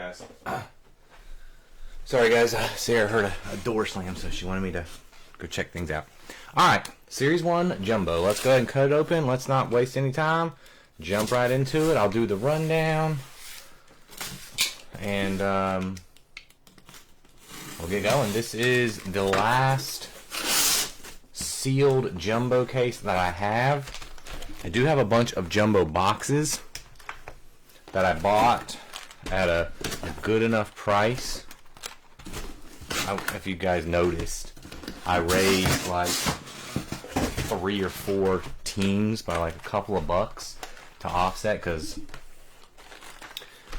guys. Sorry, guys. Sarah heard a door slam, so she wanted me to go check things out. All right, Series 1 Jumbo. Let's go ahead and cut it open. Let's not waste any time. Jump right into it. I'll do the rundown. And we'll get going. This is the last sealed Jumbo case that I have. I do have a bunch of Jumbo boxes that I bought at a good enough price. If you guys noticed, I raised like 3 or 4 teams by like a couple of bucks to offset, because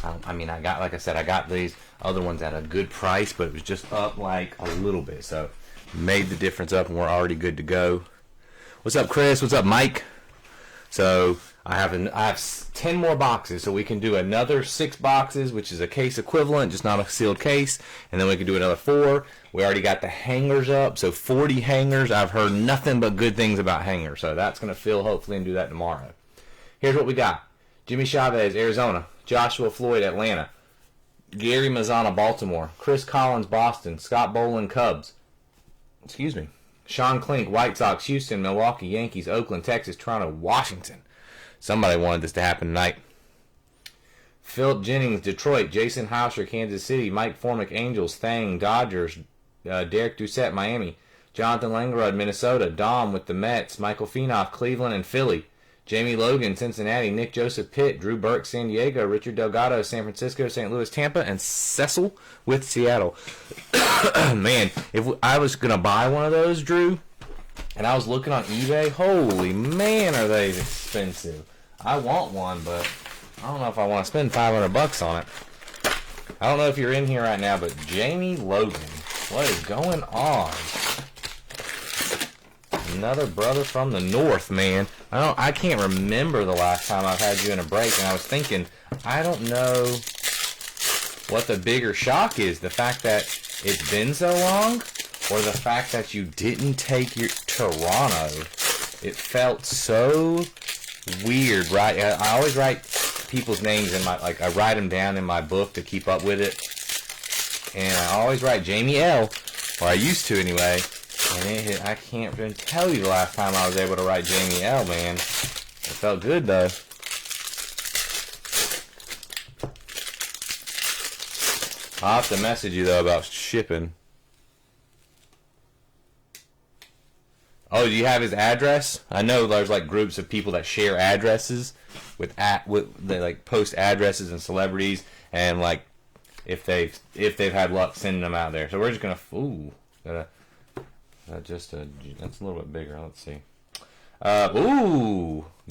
I mean, I got these other ones at a good price, but it was just up like a little bit, so made the difference up, and we're already good to go. What's up, Chris? What's up, Mike? So I have 10 more boxes, so we can do another 6 boxes, which is a case equivalent, just not a sealed case, and then we can do another 4. We already got the hangers up, so 40 hangers. I've heard nothing but good things about hangers, so that's going to fill hopefully and do that tomorrow. Here's what we got. Jimmy Chavez, Arizona. Joshua Floyd, Atlanta. Gary Mazzana, Baltimore. Chris Collins, Boston. Scott Boland, Cubs. Excuse me. Sean Klink, White Sox, Houston, Milwaukee, Yankees, Oakland, Texas, Toronto, Washington. Somebody wanted this to happen tonight. Philip Jennings, Detroit. Jason Hauscher, Kansas City. Mike Formick, Angels. Thang, Dodgers. Derek Doucette, Miami. Jonathan Langerud, Minnesota. Dom with the Mets. Michael Feenoff, Cleveland and Philly. Jamie Logan, Cincinnati. Nick Joseph, Pitt. Drew Burke, San Diego. Richard Delgado, San Francisco, St. Louis, Tampa. And Cecil with Seattle. Man, if I was going to buy one of those, Drew, and I was looking on eBay, holy man, are they expensive. I want one, but I don't know if I want to spend $500 on it. I don't know if you're in here right now, but Jamie Logan, what is going on? Another brother from the north, man. I can't remember the last time I've had you in a break, and I was thinking, I don't know what the bigger shock is, the fact that it's been so long, or the fact that you didn't take your Toronto. It felt so weird, right? I always write people's names in my, I write them down in my book to keep up with it, and I always write Jamie L, or I used to anyway, and I can't even tell you the last time I was able to write Jamie L, man. It felt good, though. I'll have to message you, though, about shipping. Oh, do you have his address? I know there's, groups of people that share addresses they, post addresses and celebrities, and, if they've had luck sending them out there. So we're just going to... that's a little bit bigger. Let's see.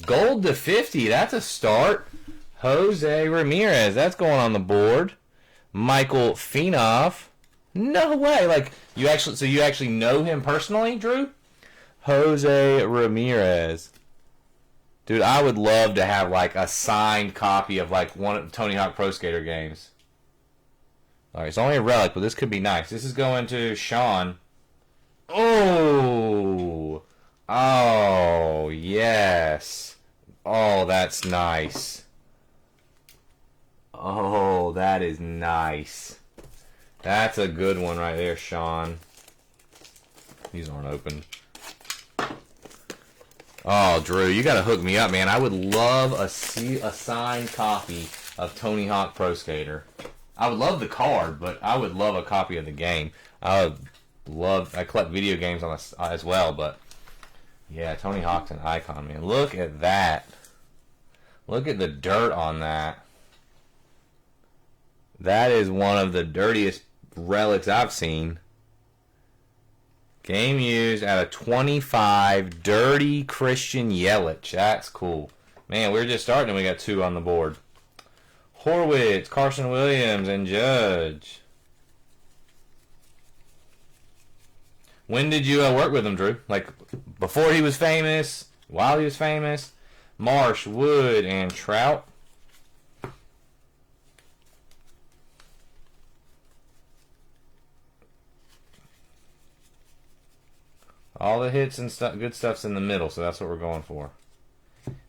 Gold to 50. That's a start. Jose Ramirez. That's going on the board. Michael Feenoff. No way. You actually know him personally, Drew? Jose Ramirez. Dude, I would love to have a signed copy of one of Tony Hawk Pro Skater games. Alright, it's only a relic, but this could be nice. This is going to Sean. Oh, yes. Oh, that's nice. Oh, that is nice. That's a good one right there, Sean. These aren't open. Oh, Drew, you gotta hook me up, man. I would love a signed copy of Tony Hawk Pro Skater. I would love the card, but I would love a copy of the game. I collect video games as well, but yeah, Tony Hawk's an icon, man. Look at that. Look at the dirt on that. That is one of the dirtiest relics I've seen. Game used at a 25, dirty Christian Yelich. That's cool. Man, we're just starting and we got 2 on the board. Horwitz, Carson Williams, and Judge. When did you work with him, Drew? Before he was famous? While he was famous? Marsh, Wood, and Trout. All the hits and good stuff's in the middle, so that's what we're going for.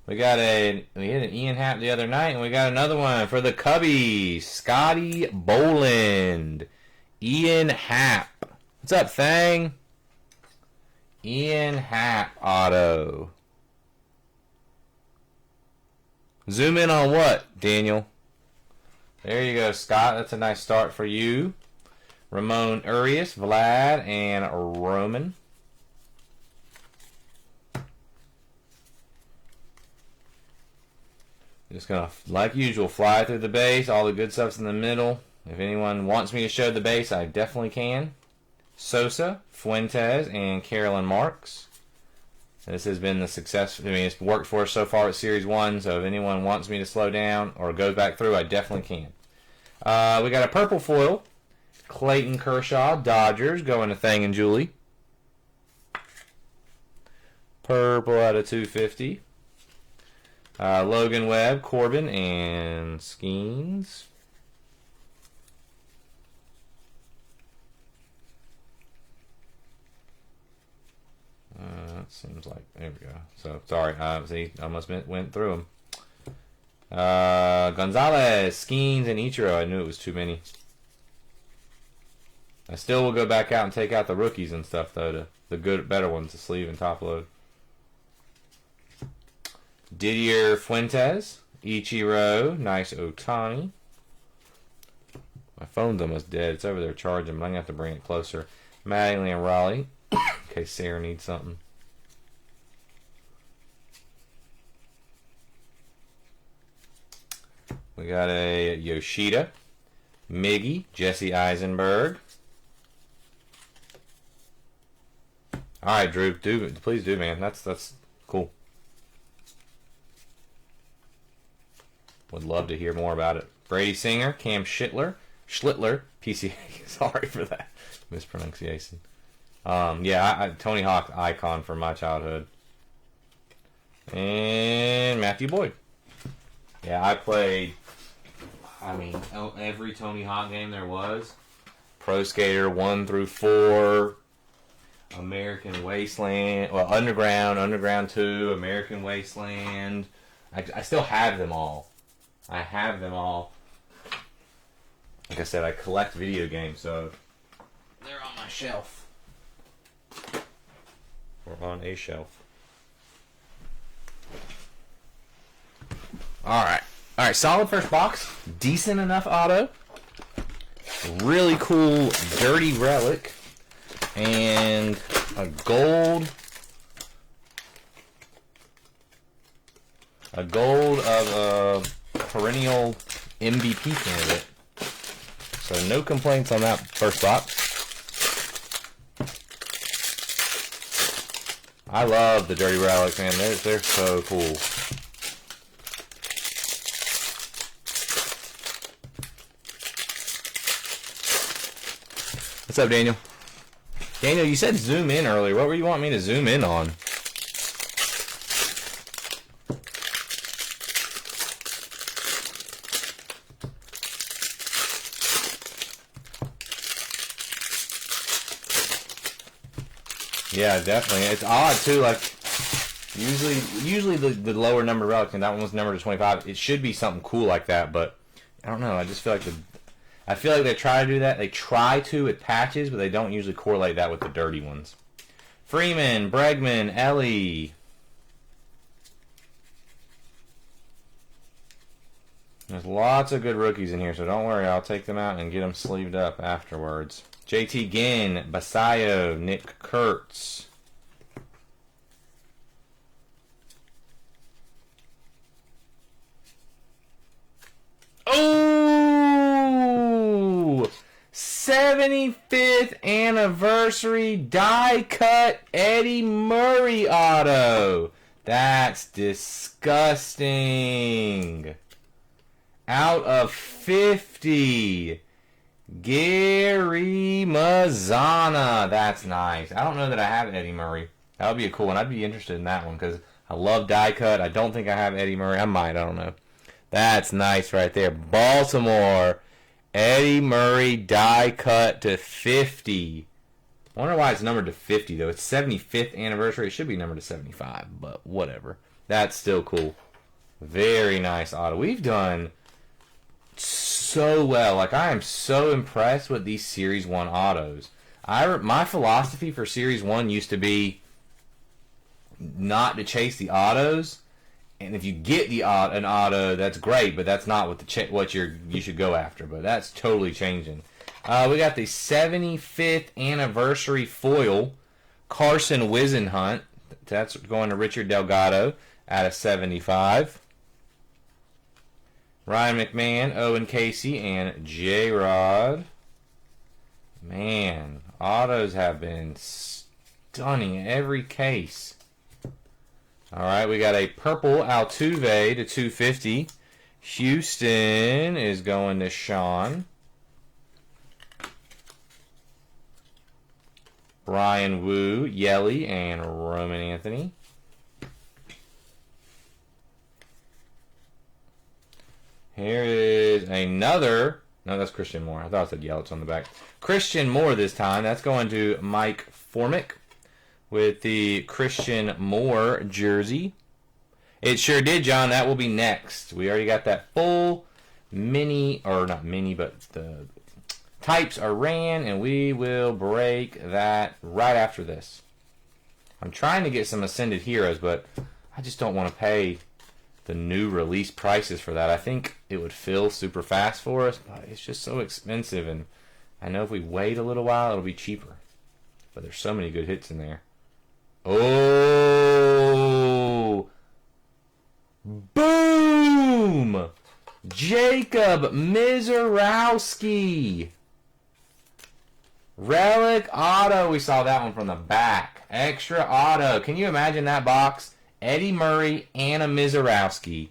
We hit an Ian Happ the other night, and we got another one for the Cubbies. Scotty Boland. Ian Happ. What's up, Thang? Ian Happ auto. Zoom in on what, Daniel? There you go, Scott. That's a nice start for you. Ramon Urias, Vlad, and Roman. Just gonna, like usual, fly through the base. All the good stuff's in the middle. If anyone wants me to show the base, I definitely can. Sosa, Fuentes, and Carolyn Marks. This has been the success. I mean, it's worked for us so far at Series 1, so if anyone wants me to slow down or go back through, I definitely can. We got a purple foil. Clayton Kershaw, Dodgers, going to Thang and Julie. Purple out of 250. Logan Webb, Corbin, and Skeens. That seems like, there we go. So, sorry, see, I almost went through them. Gonzalez, Skeens, and Ichiro. I knew it was too many. I still will go back out and take out the rookies and stuff, though, the good, better ones, the sleeve and top load. Didier Fuentes, Ichiro, nice Otani. My phone's almost dead. It's over there charging, but I'm going to have to bring it closer. Mattingly and Raleigh, in case Sarah needs something. We got a Yoshida, Miggy, Jesse Eisenberg. All right, Drew, please do, man. That's cool. Would love to hear more about it. Brady Singer, Cam Schlittler, PCA. Sorry for that mispronunciation. Yeah, Tony Hawk icon from my childhood. And Matthew Boyd. Yeah, I played, every Tony Hawk game there was. Pro Skater 1 through 4, American Wasteland, well, Underground 2, American Wasteland. I still have them all. I have them all. Like I said, I collect video games, so they're on my shelf. Or on a shelf. Alright, solid first box. Decent enough auto. Really cool dirty relic. And a gold. A gold of a perennial MVP candidate. So no complaints on that first box. I love the dirty relics, man. They're so cool. What's up, Daniel? Daniel, you said zoom in earlier. What were you wanting me to zoom in on? Yeah, definitely. It's odd too. Like usually the lower number relic, and that one was numbered to 25. It should be something cool like that, but I don't know. I just feel like they try to do that. They try to with patches, but they don't usually correlate that with the dirty ones. Freeman, Bregman, Ellie. There's lots of good rookies in here, so don't worry. I'll take them out and get them sleeved up afterwards. JT Ginn, Basayo, Nick Kurtz. Oh! 75th anniversary die cut Eddie Murray auto. That's disgusting. Out of 50. Gary Mazzana. That's nice. I don't know that I have Eddie Murray. That would be a cool one. I'd be interested in that one because I love die cut. I don't think I have Eddie Murray. I might. I don't know. That's nice right there. Baltimore. Eddie Murray die cut to 50. I wonder why it's numbered to 50 though. It's 75th anniversary. It should be numbered to 75, but whatever. That's still cool. Very nice auto. We've done so well. Like, I am so impressed with these Series 1 autos. My philosophy for Series 1 used to be not to chase the autos. And if you get an auto, that's great, but that's not what you should go after. But that's totally changing. We got the 75th anniversary foil, Carson Whisenhunt. That's going to Richard Delgado out of 75. Ryan McMahon, Owen Casey, and J-Rod. Man, autos have been stunning in every case. All right, we got a purple Altuve to 250. Houston is going to Sean. Brian Wu, Yelly, and Roman Anthony. Here is another. No, that's Christian Moore. I thought I said Yelich on the back. Christian Moore this time. That's going to Mike Formick with the Christian Moore jersey. It sure did, John. That will be next. We already got that full mini, or not mini, but the types are ran, and we will break that right after this. I'm trying to get some Ascended Heroes, but I just don't want to pay the new release prices for that. I think it would fill super fast for us, but it's just so expensive, and I know if we wait a little while, it'll be cheaper. But there's so many good hits in there. Oh! Boom! Jacob Mizorowski. Relic auto. We saw that one from the back. Extra auto. Can you imagine that box? Eddie Murray and a Mizorowski.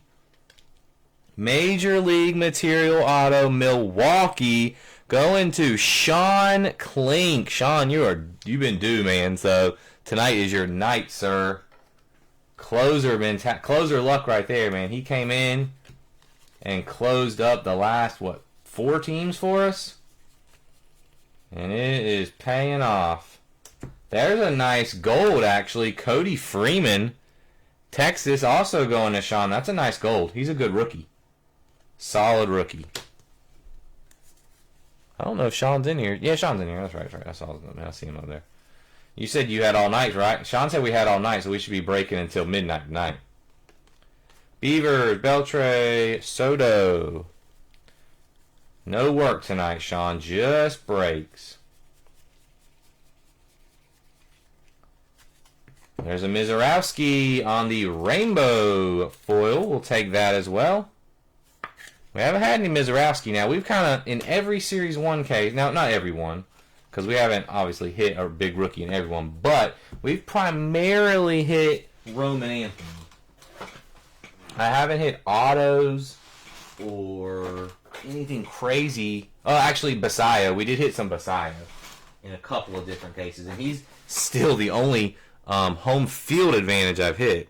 Major League Material auto, Milwaukee, going to Sean Klink. Sean, you've been due, man. So tonight is your night, sir. Closer luck right there, man. He came in and closed up the last 4 teams for us, and it is paying off. There's a nice gold, actually. Cody Freeman, Texas, also going to Sean. That's a nice gold. He's a good rookie. Solid rookie. I don't know if Sean's in here. Yeah, Sean's in here. That's right. I see him over there. You said you had all night, right? Sean said we had all night, so we should be breaking until midnight tonight. Beavers, Beltre, Soto. No work tonight, Sean. Just breaks. There's a Mizorowski on the rainbow foil. We'll take that as well. We haven't had any Mizorowski now. We've kind of, in every Series 1 case, now not every one, because we haven't obviously hit a big rookie in everyone, but we've primarily hit Roman Anthony. I haven't hit autos or anything crazy. Oh, actually, Basayo. We did hit some Basayo in a couple of different cases, and he's still the only home field advantage I've hit.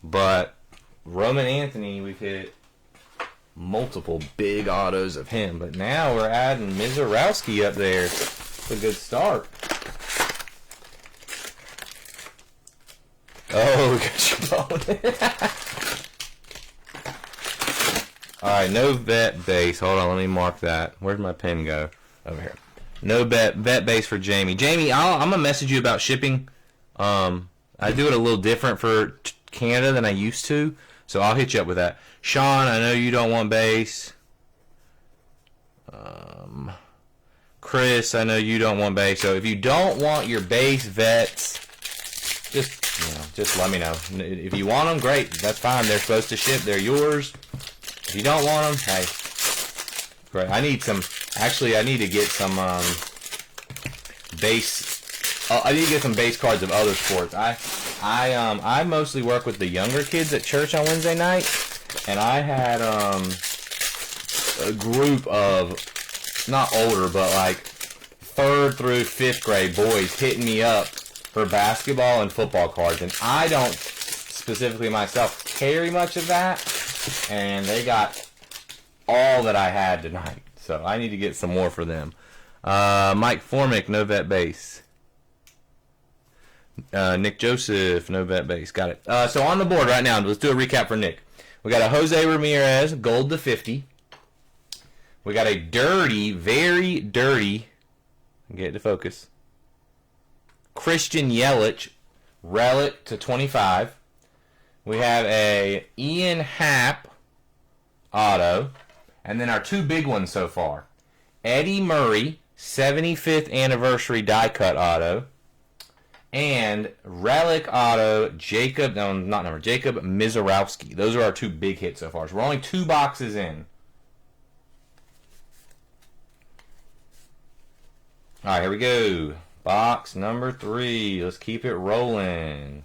But Roman Anthony, we've hit multiple big autos of him. But now we're adding Mizorowski up there. It's a good start. Oh, we got your phone. Alright, no vet base. Hold on, let me mark that. Where'd my pen go? Over here. No vet base for Jamie. Jamie, I'm going to message you about shipping. I do it a little different for Canada than I used to, so I'll hit you up with that. Sean, I know you don't want base. Chris, I know you don't want base. So if you don't want your base vets, just let me know. If you want them, great. That's fine. They're supposed to ship. They're yours. If you don't want them, hey, great. I need some. Actually, I need to get some base. I need to get some base cards of other sports. I mostly work with the younger kids at church on Wednesday night, and I had a group of not older but like 3rd through 5th grade boys hitting me up for basketball and football cards, and I don't specifically myself carry much of that, and they got all that I had tonight, so I need to get some more for them. Mike Formick, no vet base. Nick Joseph, no bet base. Got it. So on the board right now, let's do a recap for Nick. We got a Jose Ramirez, gold to 50. We got a dirty, very dirty, get it to focus, Christian Yelich, relic to 25. We have a Ian Happ auto. And then our two big ones so far. Eddie Murray, 75th anniversary die cut auto. And relic auto, Jacob Mizorowski. Those are our two big hits so far. So we're only 2 boxes in. All right, here we go. Box number 3. Let's keep it rolling.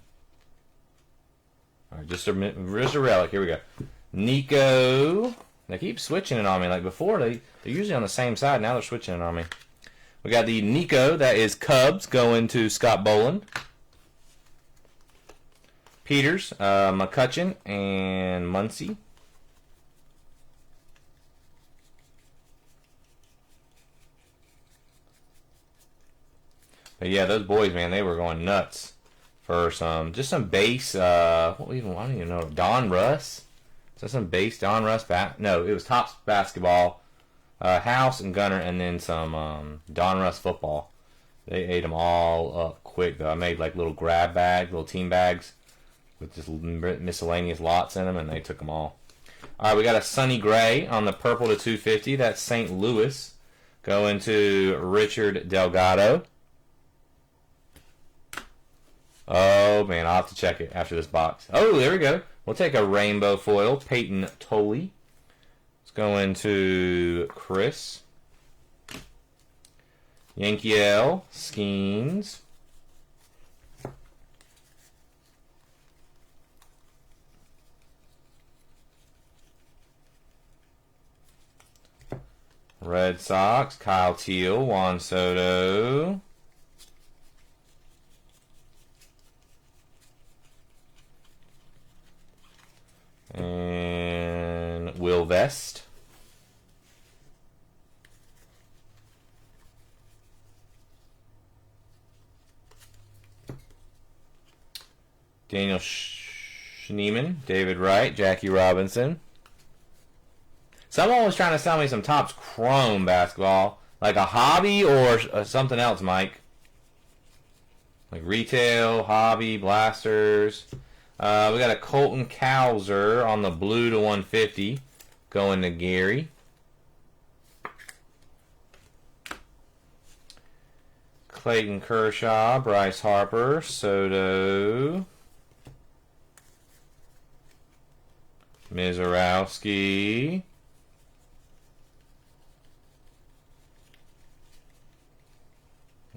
All right, just a relic. Here we go. Nico. They keep switching it on me. Like before, they're usually on the same side. Now they're switching it on me. We got the Nico. That is Cubs going to Scott Boland. Peters, McCutchen, and Muncy. But yeah, those boys, man, they were going nuts for just some base. I don't even know. Don Russ. Is that some base Don Russ? No, it was Topps basketball, House and Gunner, and then some Don Russ football. They ate them all up quick though. I made like little grab bags, little team bags with just miscellaneous lots in them, and they took them all. All right, we got a Sonny Gray on the purple to 250. That's St. Louis going to Richard Delgado. Oh, man, I'll have to check it after this box. Oh, there we go. We'll take a rainbow foil. Peyton Tolley. Let's go into Chris. Yankiel. Skeens. Red Sox. Kyle Teal. Juan Soto. And Will Vest. Daniel Schneeman, David Wright, Jackie Robinson. Someone was trying to sell me some Topps Chrome basketball, like a hobby or something else, Mike. Like retail, hobby, blasters. We got a Colton Cowser on the blue to 150 going to Gary. Clayton Kershaw, Bryce Harper, Soto, Mizorowski,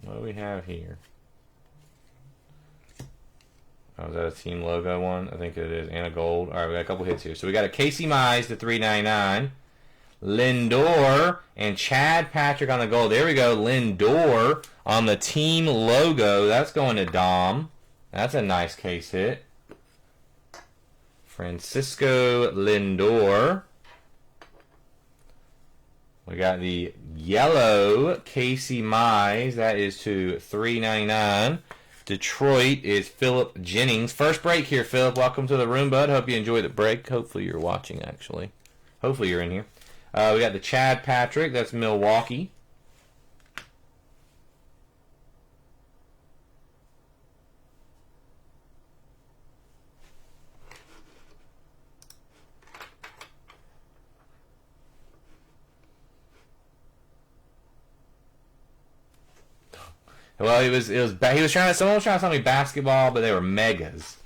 what do we have here? Oh, is that a team logo one? I think it is. And a gold. All right, we got a couple hits here. So we got a Casey Mize to 399. Lindor and Chad Patrick on the gold. There we go. Lindor on the team logo. That's going to Dom. That's a nice case hit. Francisco Lindor. We got the yellow Casey Mize. That is to 399. Detroit is Philip Jennings. First break here, Philip. Welcome to the room, bud. Hope you enjoy the break. Hopefully you're watching, actually. Hopefully you're in here. We got the Chad Patrick. That's Milwaukee. Well, someone was trying to sell me basketball, but they were megas.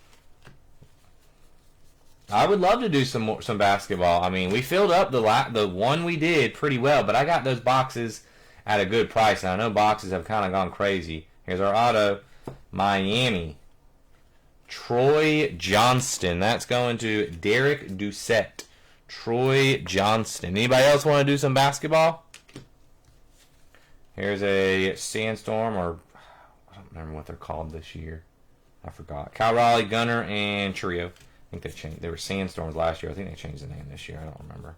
I would love to do some basketball. I mean, we filled up the one we did pretty well, but I got those boxes at a good price. And I know boxes have kind of gone crazy. Here's our auto, Miami. Troy Johnston. That's going to Derek Doucette. Troy Johnston. Anybody else want to do some basketball? Here's a Sandstorm, or I don't remember what they're called this year. I forgot. Cal Raleigh, Gunner, and Trio. I think they changed. They were Sandstorms last year. I think they changed the name this year. I don't remember.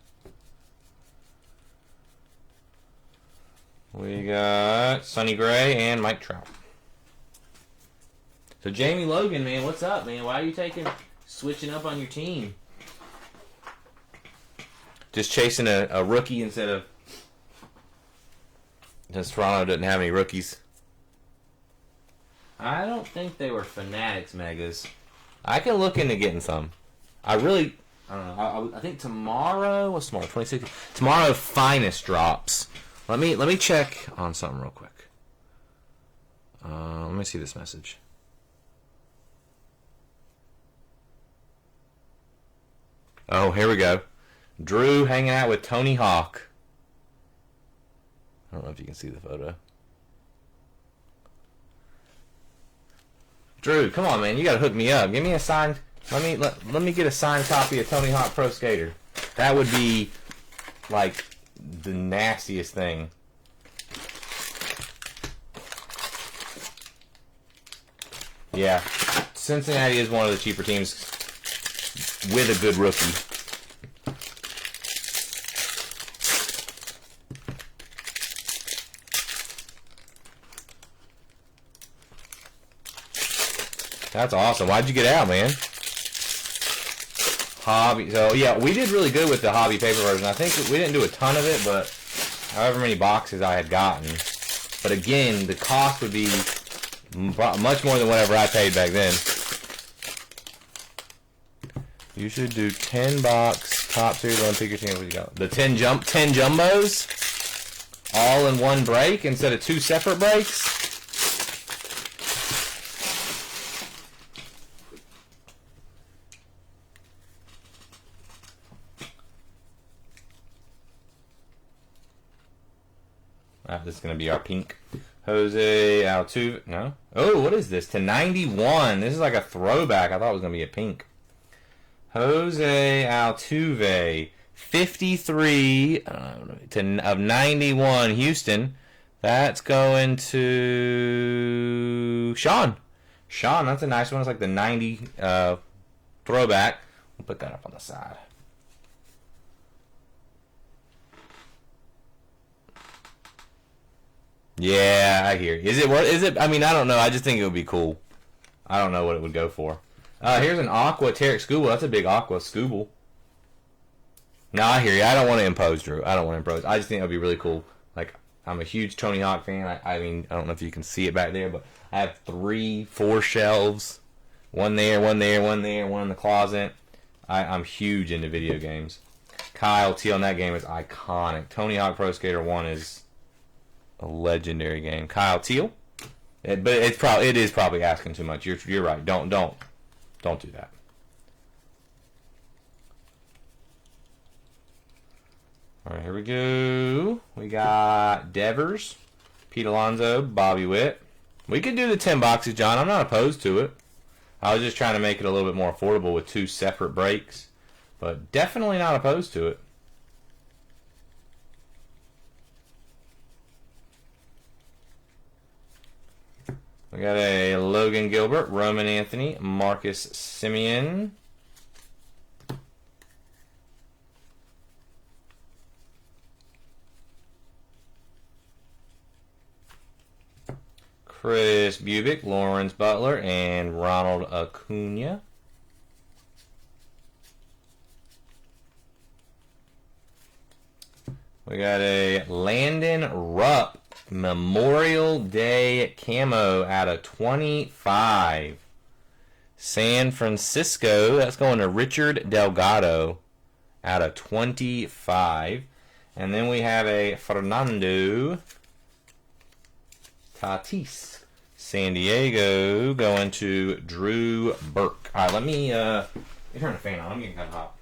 We got Sonny Gray and Mike Trout. So Jamie Logan, man, what's up, man? Why are you switching up on your team? Just chasing a rookie instead of... Because Toronto doesn't have any rookies. I don't think they were Fanatics Megas. I can look into getting some. I don't know. I think tomorrow... What's tomorrow? 26th? Tomorrow, Finest drops. Let me check on something real quick. Let me see this message. Oh, here we go. Drew hanging out with Tony Hawk. I don't know if you can see the photo. Drew, come on, man. You gotta hook me up. Give me a signed... Let me get a signed copy of Tony Hawk Pro Skater. That would be, like, the nastiest thing. Yeah. Cincinnati is one of the cheaper teams with a good rookie. That's awesome. Why'd you get out, man? Hobby. So, yeah, we did really good with the hobby paper version. I think we didn't do a ton of it, but however many boxes I had gotten. But again, the cost would be much more than whatever I paid back then. You should do 10 box top series on pick your team. What you got? The 10 jumbos all in one break instead of 2 separate breaks. This is going to be our pink. Jose Altuve. No? Oh, what is this? To 91. This is like a throwback. I thought it was going to be a pink. Jose Altuve. 53 of 91. Houston. That's going to Sean. Sean, that's a nice one. It's like the 90 throwback. We'll put that up on the side. Yeah, I hear you. Is it? I mean, I don't know. I just think it would be cool. I don't know what it would go for. Here's an Aqua Tarek Skubal. That's a big Aqua Skubal. No, I hear you. I don't want to impose, Drew. I don't want to impose. I just think it would be really cool. Like, I'm a huge Tony Hawk fan. I mean, I don't know if you can see it back there, but I have 4 shelves. One there, one there, one there, one in the closet. I'm huge into video games. Kyle Teal in that game is iconic. Tony Hawk Pro Skater 1 is a legendary game. Kyle Teal, but it is probably asking too much. You're right. Don't do that. All right, here we go. We got Devers, Pete Alonso, Bobby Witt. We could do the 10 boxes, John. I'm not opposed to it. I was just trying to make it a little bit more affordable with 2 separate breaks, but definitely not opposed to it. We got a Logan Gilbert, Roman Anthony, Marcus Semien. Chris Bubic, Lawrence Butler, and Ronald Acuna. We got a Landon Rupp Memorial Day camo out of 25. San Francisco, that's going to Richard Delgado out of 25. And then we have a Fernando Tatis San Diego going to Drew Burke. All right, let me turn the fan on. I'm getting kind of hot.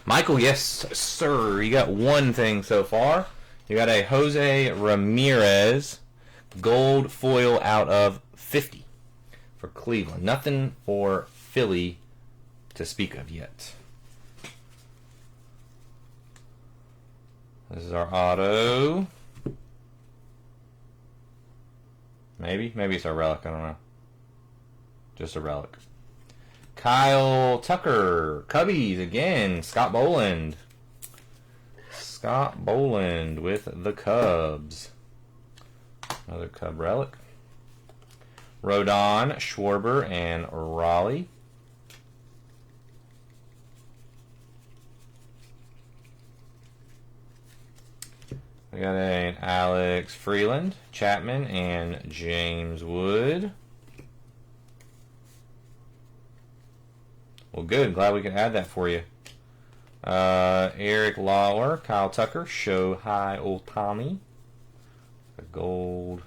Michael, yes, sir. You got one thing so far. You got a Jose Ramirez gold foil out of 50 for Cleveland. Nothing for Philly to speak of yet. This is our auto. Maybe it's our relic. I don't know. Just a relic. Kyle Tucker, Cubbies again. Scott Boland. Scott Boland with the Cubs. Another Cub relic. Rodon, Schwarber, and Raleigh. We got an Alex Freeland, Chapman, and James Wood. Well, good. Glad we can add that for you. Eric Lauer, Kyle Tucker, Shohei Ohtani. The gold,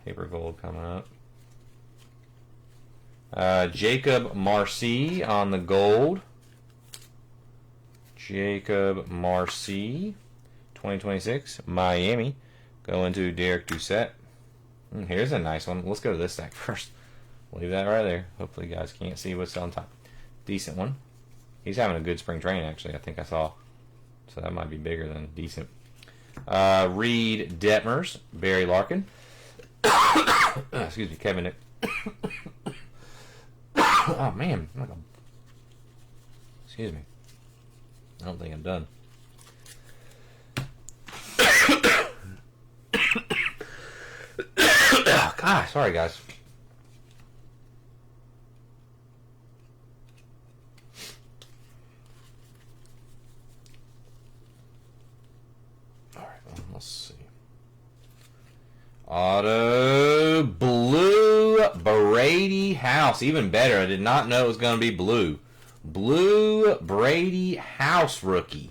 paper gold coming up. Jacob Marcy on the gold. Jacob Marcy, 2026, Miami. Going to Derek Doucette. Here's a nice one. Let's go to this stack first. Leave that right there. Hopefully you guys can't see what's on top. Decent one. He's having a good spring training, actually. I think I saw. So that might be bigger than decent. Reed Detmers, Barry Larkin. Excuse me, Kevin Nick. Oh, man. Excuse me. I don't think I'm done. Oh, God, sorry, guys. Let's see. Auto blue Brady House. Even better. I did not know it was going to be blue. Blue Brady House rookie.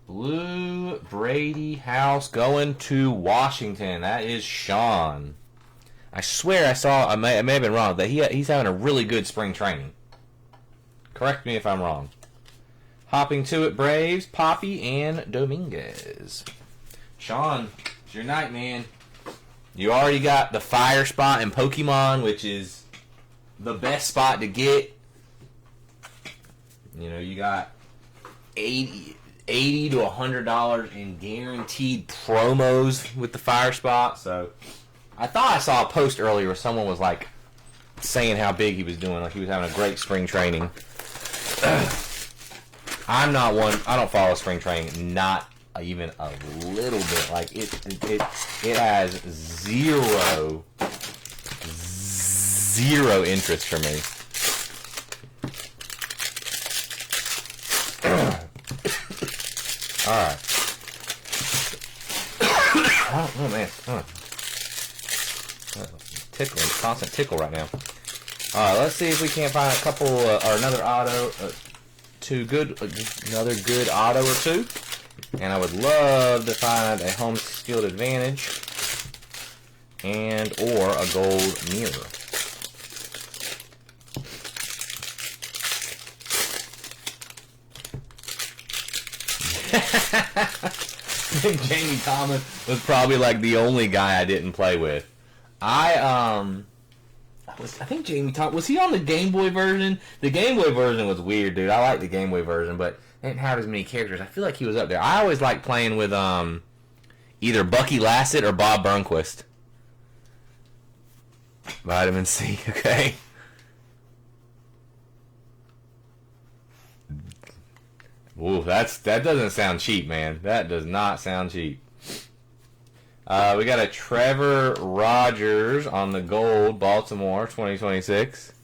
Blue Brady House going to Washington. That is Sean. I swear I saw, I may have been wrong, that he's having a really good spring training. Correct me if I'm wrong. Hopping to it, Braves, Poppy, and Dominguez. Sean, it's your night, man. You already got the fire spot in Pokemon, which is the best spot to get. You know, you got $80 to $100 in guaranteed promos with the fire spot. So, I thought I saw a post earlier where someone was like saying how big he was doing, like he was having a great spring training. I'm not one. I don't follow spring training, not even a little bit. Like it has zero interest for me. All right. Oh man, tickling, constant tickle right now. All right, let's see if we can't find a couple or another auto. Another good auto or two, and I would love to find a home field advantage and or a gold mirror. I think Jamie Thomas was probably like the only guy I didn't play with. I think Jamie Thomas, was he on the Game Boy version? The Game Boy version was weird, dude. I like the Game Boy version, but it didn't have as many characters. I feel like he was up there. I always liked playing with either Bucky Lassett or Bob Burnquist. Vitamin C, okay. Ooh, that doesn't sound cheap, man. That does not sound cheap. We got a Trevor Rogers on the gold, Baltimore, 2026.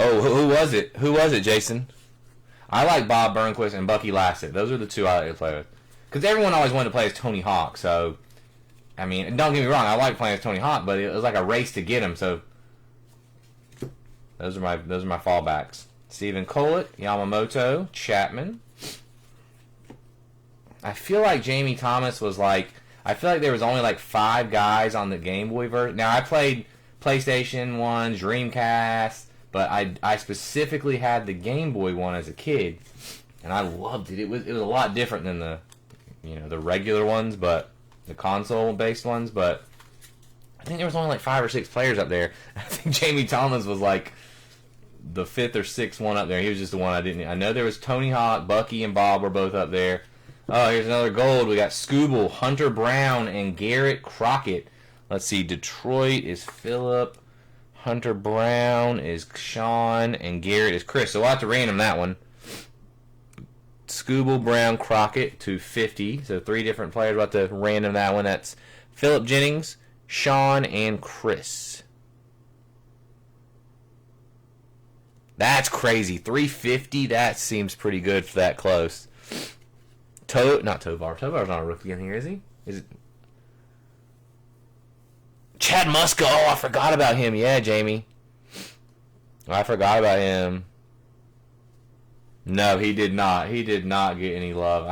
Oh, who was it? Who was it, Jason? I like Bob Burnquist and Bucky Lassett. Those are the two I like to play with. Because everyone always wanted to play as Tony Hawk, so... I mean, don't get me wrong, I like playing as Tony Hawk, but it was like a race to get him, so... Those are my fallbacks. Stephen Collett, Yamamoto, Chapman. I feel like Jamie Thomas was like... I feel like there was only like 5 guys on the Game Boy version. Now, I played PlayStation 1, Dreamcast, but I specifically had the Game Boy one as a kid, and I loved it. It was a lot different than the regular ones, but the console-based ones, but I think there was only like 5 or 6 players up there. I think Jamie Thomas was like the 5th or 6th one up there. He was just the one I didn't... I know there was Tony Hawk, Bucky, and Bob were both up there. Oh, here's another gold. We got Scooble, Hunter Brown, and Garrett Crockett. Let's see. Detroit is Philip. Hunter Brown is Sean, and Garrett is Chris. So we'll have to random that one. Scooble, Brown, Crockett to 50. So 3 different players. We'll have to random that one. That's Philip Jennings, Sean, and Chris. That's crazy. 350. That seems pretty good for that close. Not Tovar. Tovar's not a rookie in here, is he? Is it? Chad Muska. Oh, I forgot about him. Yeah, Jamie. I forgot about him. No, he did not. He did not get any love.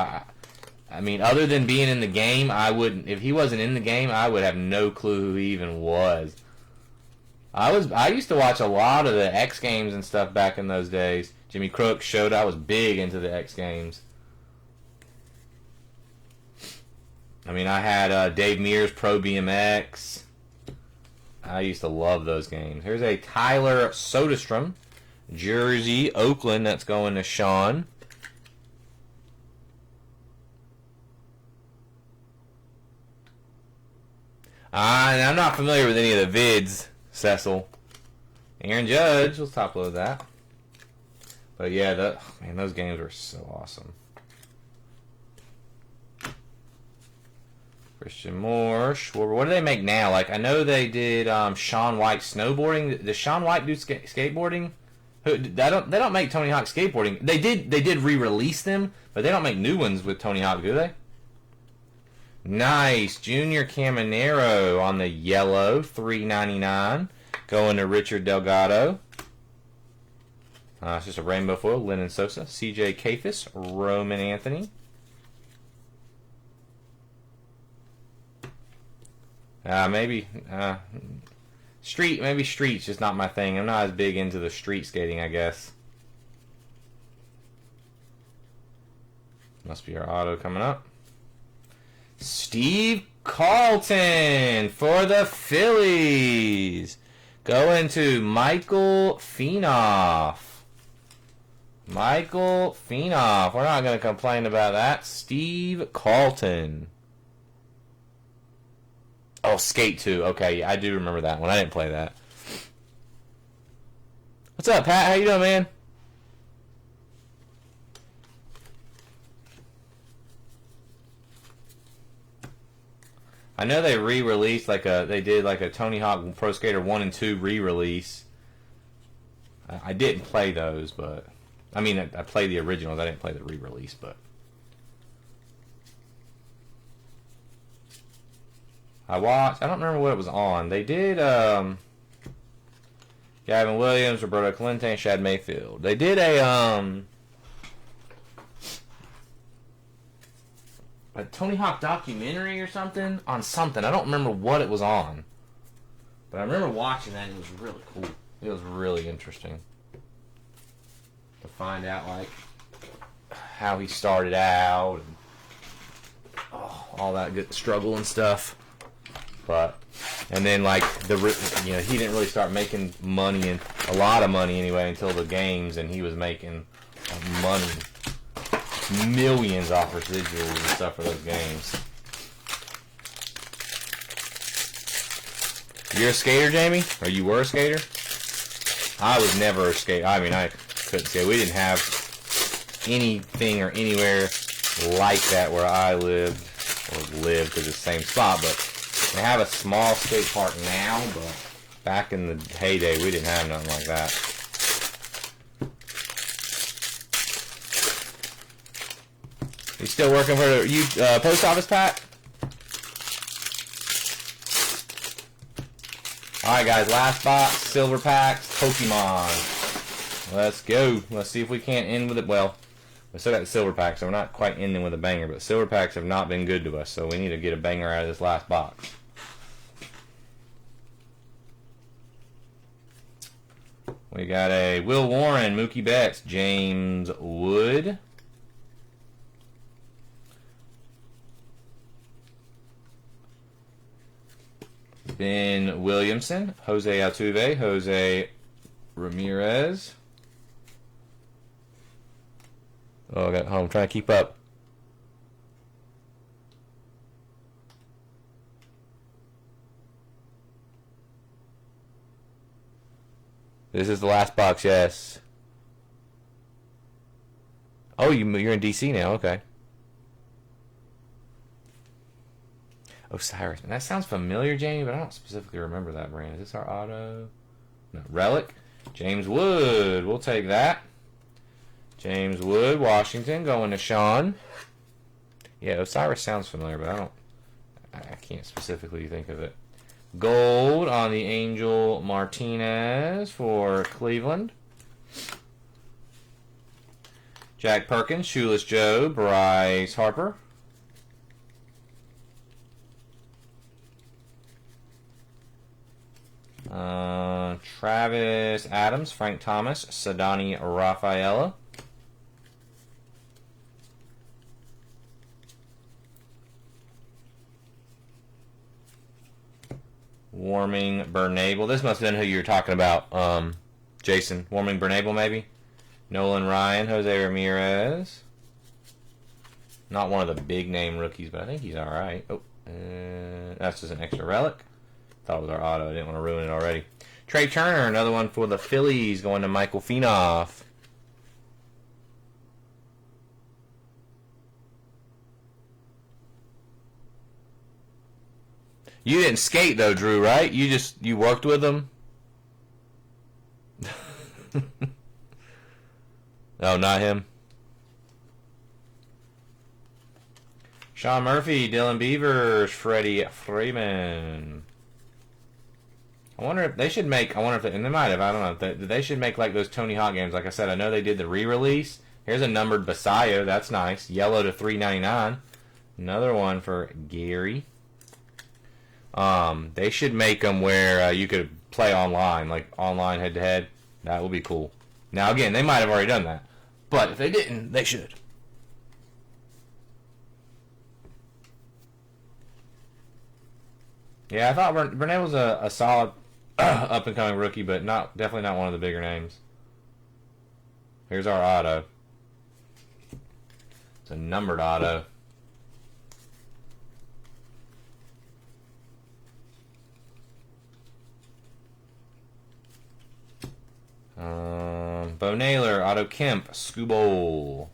I mean, other than being in the game, I wouldn't. If he wasn't in the game, I would have no clue who he even was. I used to watch a lot of the X Games and stuff back in those days. Jimmy Crooks showed I was big into the X Games. I mean, I had Dave Mears Pro BMX. I used to love those games. Here's a Tyler Soderstrom jersey, Oakland. That's going to Sean. I'm not familiar with any of the vids, Cecil. Aaron Judge. Let's top load that. But yeah, man, those games were so awesome. Christian Moore, Schwarber. What do they make now? Like, I know they did Shaun White snowboarding. Does Shaun White do skateboarding? They don't make Tony Hawk skateboarding. They did re-release them, but they don't make new ones with Tony Hawk, do they? Nice. Junior Caminero on the yellow, $3.99. Going to Richard Delgado. It's just a rainbow foil. Lennon Sosa, CJ Kafis, Roman Anthony. Maybe street's just not my thing. I'm not as big into the street skating, I guess. Must be our auto coming up. Steve Carlton for the Phillies. Going to Michael Feenoff. Michael Feenoff. We're not going to complain about that. Steve Carlton. Oh, Skate 2. Okay, yeah, I do remember that one. I didn't play that. What's up, Pat? How you doing, man? I know they re-released they did a Tony Hawk Pro Skater 1 and 2 re-release. I didn't play those, but I mean I played the originals. I didn't play the re-release, but I watched. I don't remember what it was on. They did Gavin Williams, Roberto Clemente, and Shad Mayfield. They did a Tony Hawk documentary or something on something. I don't remember what it was on, but I remember watching that. And it was really cool. It was really interesting to find out how he started out and all that good struggle and stuff. And then he didn't really start making money, and a lot of money anyway, until the games, and he was making money, millions off residuals and stuff for those games. You're a skater, Jamie? Or you were a skater? I was never a skater. I mean, I couldn't skate. We didn't have anything or anywhere like that where I lived, or lived to the same spot, but they have a small skate park now, but back in the heyday, we didn't have nothing like that. You still working for the post office, Pat? Alright, guys, last box, silver packs, Pokemon. Let's go. Let's see if we can't end with it. Well, we still got the silver packs, so we're not quite ending with a banger, but silver packs have not been good to us, so we need to get a banger out of this last box. We got a Will Warren, Mookie Betts, James Wood. Ben Williamson, Jose Altuve, Jose Ramirez. Oh, I'm trying to keep up. This is the last box, yes. Oh, you're in DC now, okay. Osiris. That sounds familiar, Jamie, but I don't specifically remember that brand. Is this our auto? No. Relic. James Wood. We'll take that. James Wood, Washington, going to Sean. Yeah, Osiris sounds familiar, but I can't specifically think of it. Gold on the Angel Martinez for Cleveland. Jack Perkins, Shoeless Joe, Bryce Harper. Travis Adams, Frank Thomas, Sadani Rafaela. Warming Bernabel. This must have been who you were talking about, Jason. Warming Bernabel, maybe? Nolan Ryan, Jose Ramirez. Not one of the big name rookies, but I think he's alright. Oh, that's just an extra relic. Thought it was our auto. I didn't want to ruin it already. Trey Turner, another one for the Phillies, going to Michael Fenoff. You didn't skate though, Drew, right? You worked with them? No, not him. Sean Murphy, Dylan Beavers, Freddie Freeman. I wonder if they should make. And they might have. I don't know. They should make like those Tony Hawk games. Like I said, I know they did the re-release. Here's a numbered Basayo. That's nice. Yellow to $3.99. Another one for Gary. They should make them where you could play online, like online head-to-head. That would be cool. Now, again, they might have already done that. But if they didn't, they should. Yeah, I thought Bernay was a solid up-and-coming rookie, but definitely not one of the bigger names. Here's our auto. It's a numbered auto. Bo Naylor, Otto Kemp, Scoobo.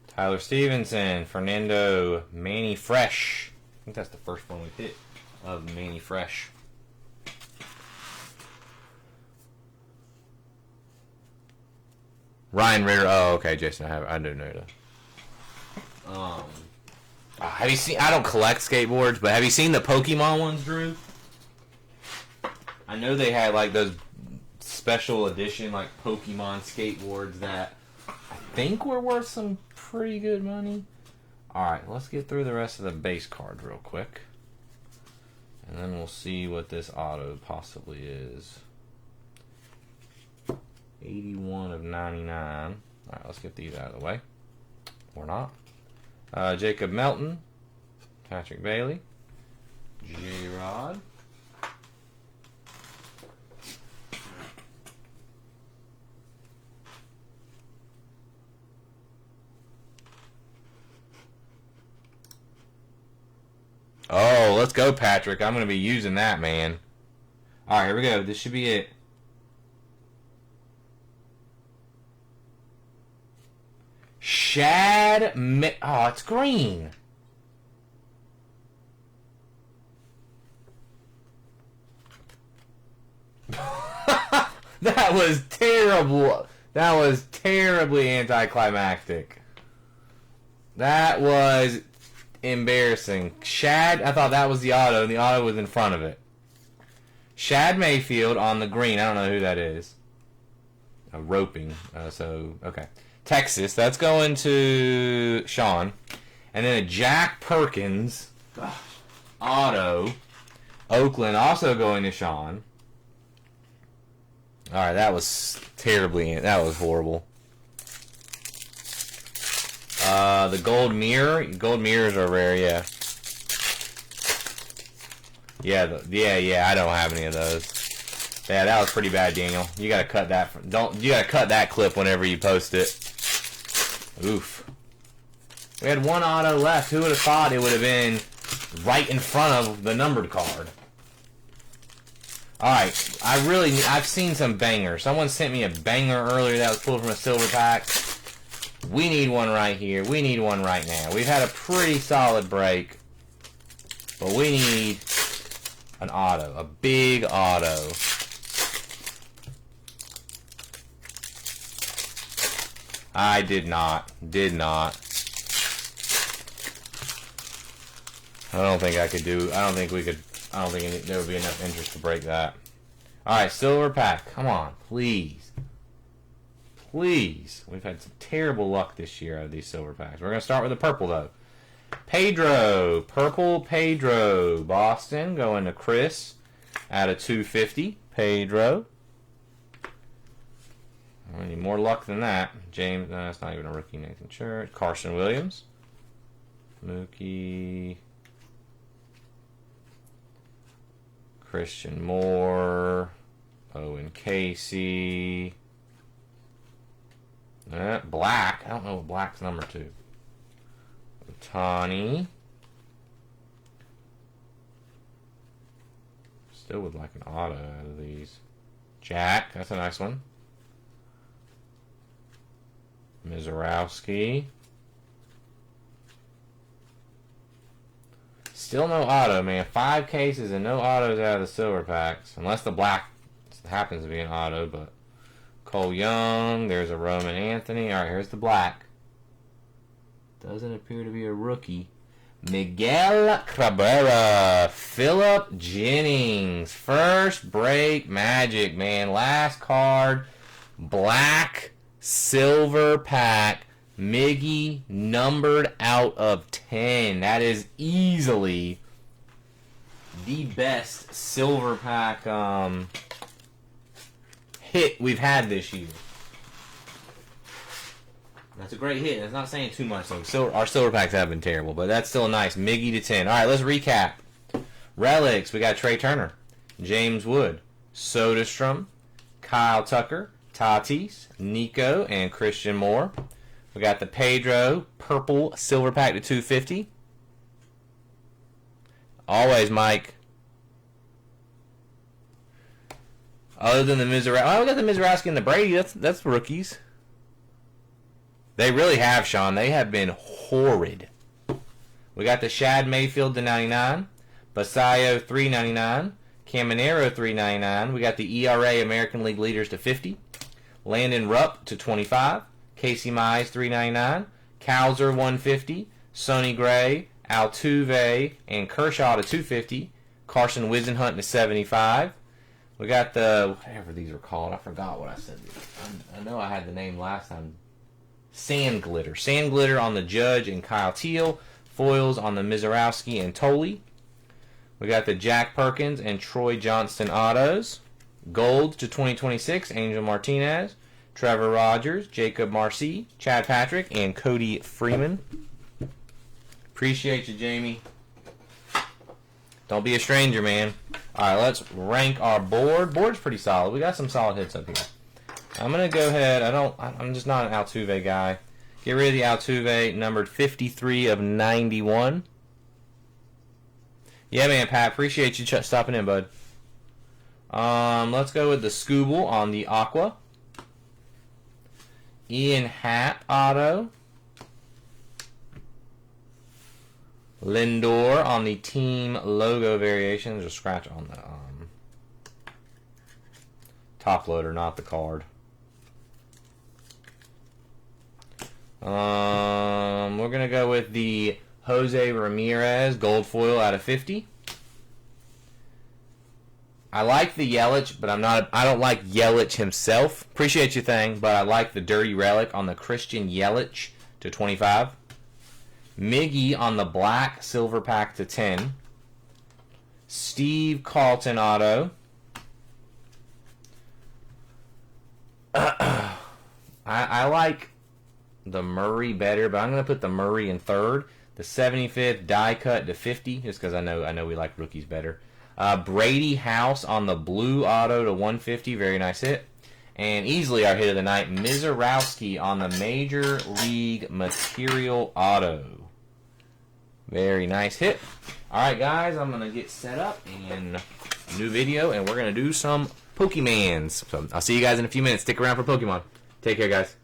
Tyler Stevenson, Fernando, Manny Fresh. I think that's the first one we hit of Manny Fresh. Ryan Ritter. Oh, okay, Jason. I do know that. Have you seen? I don't collect skateboards, but have you seen the Pokemon ones, Drew? I know they had like those special edition like Pokemon skateboards that I think were worth some pretty good money. Alright, let's get through the rest of the base cards real quick. And then we'll see what this auto possibly is. 81 of 99. Alright, let's get these out of the way. Or not. Jacob Melton. Patrick Bailey. J-Rod. Oh, let's go, Patrick. I'm going to be using that, man. Alright, here we go. This should be it. Oh, it's green. That was terrible. That was terribly anticlimactic. That was embarrassing. Shad, I thought that was the auto, and the auto was in front of it. Shad Mayfield on the green. I don't know who that is. Roping. Okay. Texas, that's going to Sean. And then a Jack Perkins auto. Oakland also going to Sean. Alright, that was that was horrible. The gold mirror. Gold mirrors are rare, yeah. Yeah, I don't have any of those. Yeah, that was pretty bad, Daniel. You gotta cut that. You gotta cut that clip whenever you post it. Oof. We had one auto left. Who would have thought it would have been right in front of the numbered card. Alright, I've seen some bangers. Someone sent me a banger earlier that was pulled from a silver pack. We need one right here. We need one right now. We've had a pretty solid break, but we need an auto, a big auto. I did not. I don't think I could do, I don't think there would be enough interest to break that. Alright, silver pack. Come on, please. Please. We've had some terrible luck this year out of these silver packs. We're going to start with the purple, though. Pedro. Purple Pedro. Boston going to Chris out of 250. Pedro. We need more luck than that. James, no, that's not even a rookie. Nathan Church. Carson Williams. Mookie. Christian Moore. Owen Casey. Black. I don't know what Black's number 2. Ohtani. Still would like an auto out of these. Jack. That's a nice one. Mizorowski. Still no auto, man. 5 cases and no autos out of the silver packs. Unless the black happens to be an auto, but Cole Young, there's a Roman Anthony. Alright, here's the black. Doesn't appear to be a rookie. Miguel Cabrera. Philip Jennings. First break Magic, man. Last card. Black silver pack. Miggy numbered out of 10. That is easily the best silver pack hit we've had this year. That's a great hit. That's not saying too much, though. Our silver packs have been terrible, but that's still nice. Miggy to 10. All right, let's recap. Relics, we got Trey Turner, James Wood, Soderstrom, Kyle Tucker, Tatis, Nico, and Christian Moore. We got the Pedro purple silver pack to 250. Always, Mike. Other than the Mizorowski. Oh, we got the Mizorowski and the Brady. That's rookies. They really have, Sean. They have been horrid. We got the Shad Mayfield to 99. Basayo 399. Caminero 399. We got the ERA American League leaders to 50. Landon Rupp to 25. Casey Mize 399. Cowser 150. Sonny Gray, Altuve, and Kershaw to 250. Carson Wisenhunt to 75. We got the, whatever these are called. I forgot what I said. I know I had the name last time. Sand Glitter. Sand Glitter on the Judge and Kyle Teal. Foils on the Mizorowski and Tolley. We got the Jack Perkins and Troy Johnston autos. Gold to 2026, Angel Martinez. Trevor Rogers, Jacob Marcy, Chad Patrick, and Cody Freeman. Appreciate you, Jamie. Don't be a stranger, man. All right, let's rank our board. Board's pretty solid. We got some solid hits up here. I'm going to go ahead. I'm just not an Altuve guy. Get rid of the Altuve, numbered 53 of 91. Yeah, man, Pat. Appreciate you stopping in, bud. Let's go with the Scooble on the Aqua. Ian Happ auto. Lindor on the team logo variation. There's a scratch on the top loader, not the card. We're going to go with the Jose Ramirez gold foil out of 50. I like the Yelich, but I don't like Yelich himself. Appreciate your thing, but I like the dirty relic on the Christian Yelich to 25. Miggy on the black silver pack to 10. Steve Carlton auto. I like the Murray better, but I'm going to put the Murray in third. The 75th die cut to 50, just because I know we like rookies better. Brady House on the blue auto to 150. Very nice hit. And easily our hit of the night, Mizorowski on the Major League Material auto. Very nice hit. Alright, guys, I'm going to get set up and new video, and we're going to do some Pokemans. So I'll see you guys in a few minutes. Stick around for Pokemon. Take care, guys.